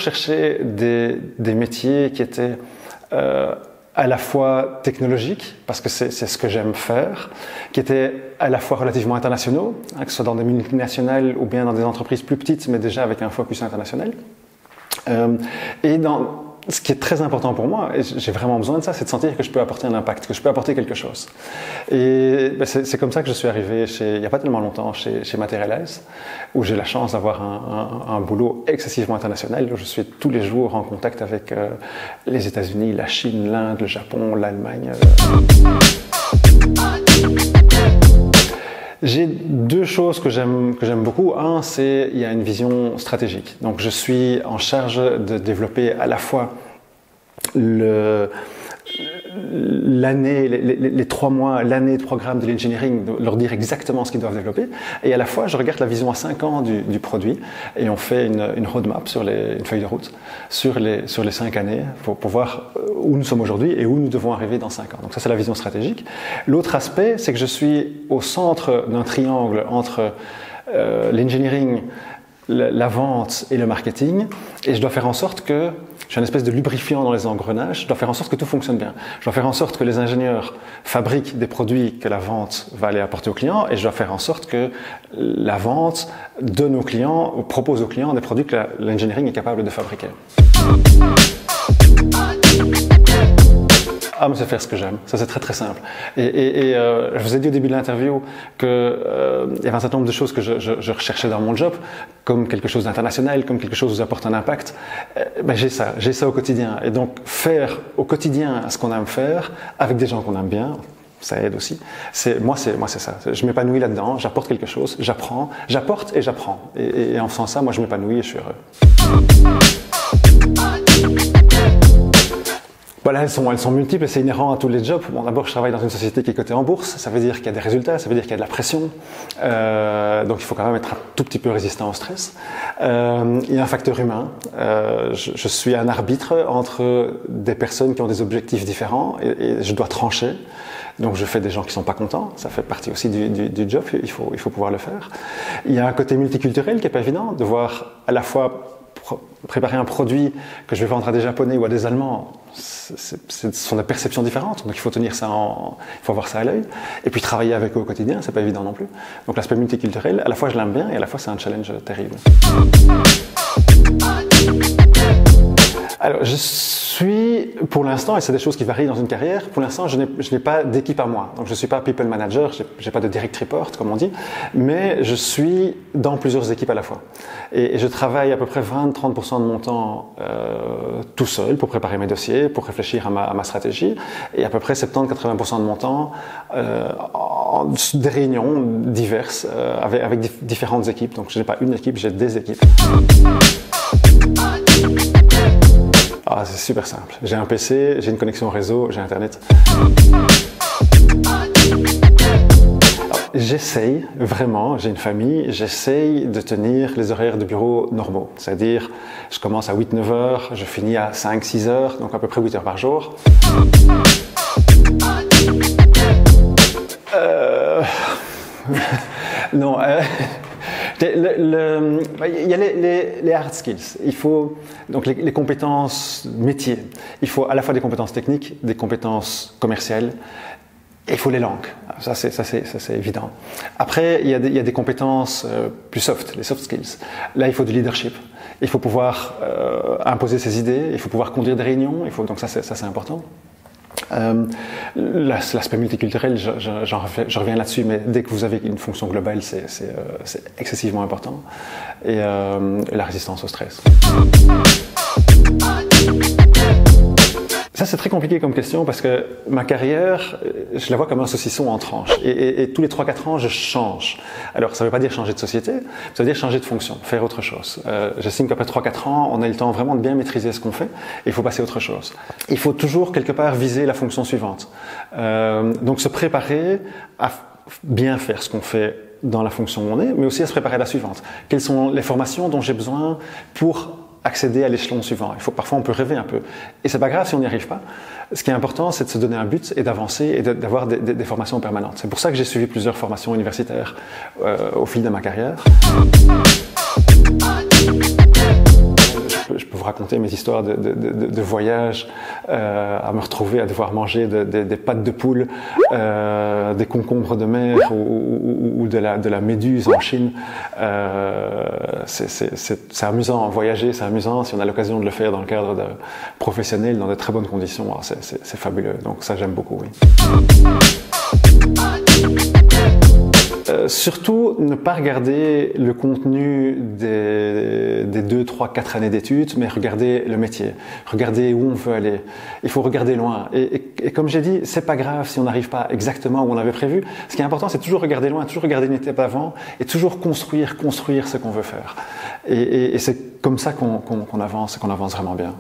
cherché des métiers qui étaient à la fois technologiques, parce que c'est ce que j'aime faire, qui étaient à la fois relativement internationaux, que ce soit dans des multinationales ou bien dans des entreprises plus petites, mais déjà avec un focus international. Et ce qui est très important pour moi, et j'ai vraiment besoin de ça, c'est de sentir que je peux apporter un impact, que je peux apporter quelque chose. Et c'est comme ça que je suis arrivé il n'y a pas tellement longtemps chez Materialise, où j'ai la chance d'avoir un boulot excessivement international, où je suis tous les jours en contact avec les États-Unis, la Chine, l'Inde, le Japon, l'Allemagne. J'ai deux choses que j'aime beaucoup. Un, c'est il y a une vision stratégique. Donc je suis en charge de développer à la fois l'année, les 3 mois, l'année de programme de l'engineering, de leur dire exactement ce qu'ils doivent développer. Et à la fois, je regarde la vision à 5 ans du produit et on fait une roadmap une feuille de route sur les 5 années pour voir où nous sommes aujourd'hui et où nous devons arriver dans 5 ans. Donc ça, c'est la vision stratégique. L'autre aspect, c'est que je suis au centre d'un triangle entre l'engineering, la vente et le marketing, et je dois faire en sorte que je suis un espèce de lubrifiant dans les engrenages, je dois faire en sorte que tout fonctionne bien. Je dois faire en sorte que les ingénieurs fabriquent des produits que la vente va aller apporter aux clients, et je dois faire en sorte que la vente donne aux clients, ou propose aux clients des produits que l'engineering est capable de fabriquer. Mais c'est faire ce que j'aime. Ça, c'est très très simple. Et je vous ai dit au début de l'interview qu'il y avait un certain nombre de choses que je recherchais dans mon job, comme quelque chose d'international, comme quelque chose où j'apporte un impact. J'ai ça au quotidien. Et donc, faire au quotidien ce qu'on aime faire, avec des gens qu'on aime bien, ça aide aussi. Moi, c'est ça. Je m'épanouis là-dedans, j'apporte quelque chose, j'apporte et j'apprends. Et en faisant ça, moi, je m'épanouis et je suis heureux. Voilà, elles sont multiples et c'est inhérent à tous les jobs. Bon, d'abord, je travaille dans une société qui est cotée en bourse. Ça veut dire qu'il y a des résultats, ça veut dire qu'il y a de la pression. Donc, il faut quand même être un tout petit peu résistant au stress. Il y a un facteur humain. Je suis un arbitre entre des personnes qui ont des objectifs différents et je dois trancher. Donc, je fais des gens qui sont pas contents. Ça fait partie aussi du job. Il faut pouvoir le faire. Il y a un côté multiculturel qui est pas évident. Devoir à la fois préparer un produit que je vais vendre à des Japonais ou à des Allemands, ce sont des perceptions différentes, donc il faut tenir ça il faut avoir ça à l'œil. Et puis travailler avec eux au quotidien, c'est pas évident non plus. Donc l'aspect multiculturel, à la fois je l'aime bien et à la fois c'est un challenge terrible. Alors je suis, pour l'instant, et c'est des choses qui varient dans une carrière, pour l'instant je n'ai pas d'équipe à moi. Donc je ne suis pas people manager, j'ai pas de direct report comme on dit, mais je suis dans plusieurs équipes à la fois. Et je travaille à peu près 20-30% de mon temps tout seul pour préparer mes dossiers, pour réfléchir à ma stratégie, et à peu près 70-80% de mon temps des réunions diverses avec différentes équipes. Donc je n'ai pas une équipe, j'ai des équipes. C'est super simple. J'ai un PC, j'ai une connexion au réseau, j'ai Internet. J'essaye vraiment, j'ai une famille, j'essaye de tenir les horaires de bureau normaux. C'est-à-dire, je commence à 8-9 heures, je finis à 5-6 heures, donc à peu près 8 heures par jour. Non, il y a les hard skills. Il faut donc les compétences métiers. Il faut à la fois des compétences techniques, des compétences commerciales. Et il faut les langues. Ça c'est évident. Après, il y a des compétences plus soft, les soft skills. Là, il faut du leadership. Il faut pouvoir imposer ses idées. Il faut pouvoir conduire des réunions. Donc ça c'est important. L'aspect multiculturel, je reviens là-dessus, mais dès que vous avez une fonction globale, c'est excessivement important. Et la résistance au stress. Ça, c'est très compliqué comme question parce que ma carrière, je la vois comme un saucisson en tranches. Et tous les 3-4 ans, je change. Alors, ça ne veut pas dire changer de société, ça veut dire changer de fonction, faire autre chose. J'estime qu'après 3-4 ans, on a le temps vraiment de bien maîtriser ce qu'on fait et il faut passer à autre chose. Il faut toujours quelque part viser la fonction suivante. Donc, se préparer à bien faire ce qu'on fait dans la fonction où on est, mais aussi à se préparer à la suivante. Quelles sont les formations dont j'ai besoin pour accéder à l'échelon suivant. Parfois, on peut rêver un peu. Et c'est pas grave si on n'y arrive pas. Ce qui est important, c'est de se donner un but et d'avancer et d'avoir des formations permanentes. C'est pour ça que j'ai suivi plusieurs formations universitaires au fil de ma carrière. Je peux vous raconter mes histoires de voyage, à me retrouver à devoir manger des pattes de poule, des concombres de mer ou de la méduse en Chine. C'est amusant, voyager, c'est amusant. Si on a l'occasion de le faire dans le cadre professionnel, dans de très bonnes conditions, c'est fabuleux. Donc ça, j'aime beaucoup, oui. Surtout, ne pas regarder le contenu des 2, 3, 4 années d'études, mais regarder le métier, regarder où on veut aller. Il faut regarder loin. Et comme j'ai dit, c'est pas grave si on n'arrive pas exactement où on avait prévu. Ce qui est important, c'est toujours regarder loin, toujours regarder une étape avant et toujours construire ce qu'on veut faire. Et c'est comme ça qu'on avance vraiment bien.